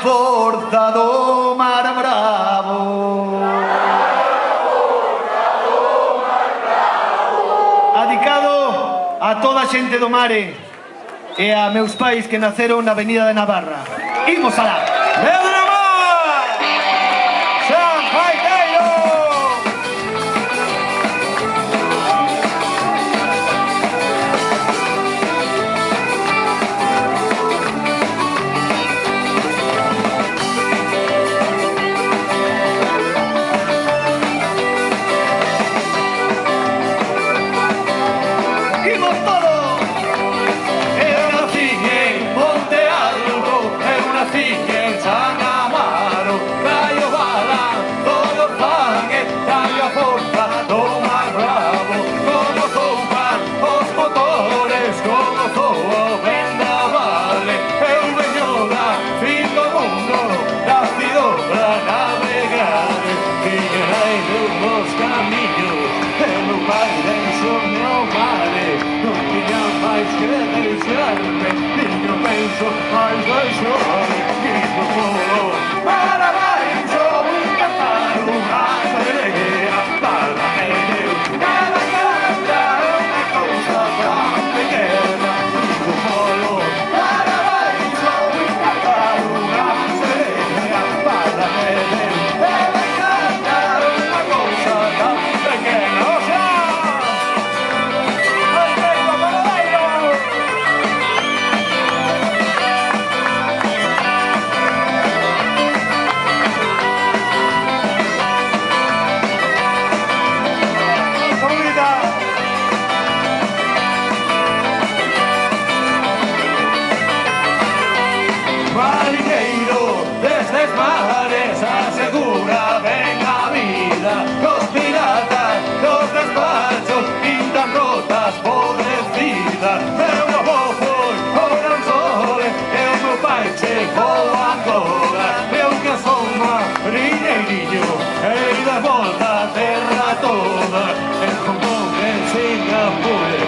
forza do mar bravo. Adicado a toda a xente do mare e a meus pais que naceron na Avenida de Navarra. Imos alá. Pedro Mar! San Jaiteiro! Imos todos. Eu nací en Monte Alto, eu nací en San Amaro, Caio Bala, todo fan e caio a forza do mar bravo, como zoupan os motores, como zoa o vendavale, eu veño da fin do mundo, da cidora navegar, tiña aire nos camiños, e meu pai denso meu mare, non tiña máis que deixarme, niño penso máis deixarme, quito polo para baixo, un cantar unha serenea, para medio, cada cantar unha cousa tan pequena, quito polo para baixo, un cantar unha serenea, para medio, cada cantar unha cousa tan pequena, o sea, mariñeiro destes mares asegura ben a vida, los piratas, los despachos pintan rotas pobrecidas, meu avó foi o gran sole e o meu pai chegou agora, eu que son mariñeiriño e de volta a terra toda, en Hong Kong, en Singapur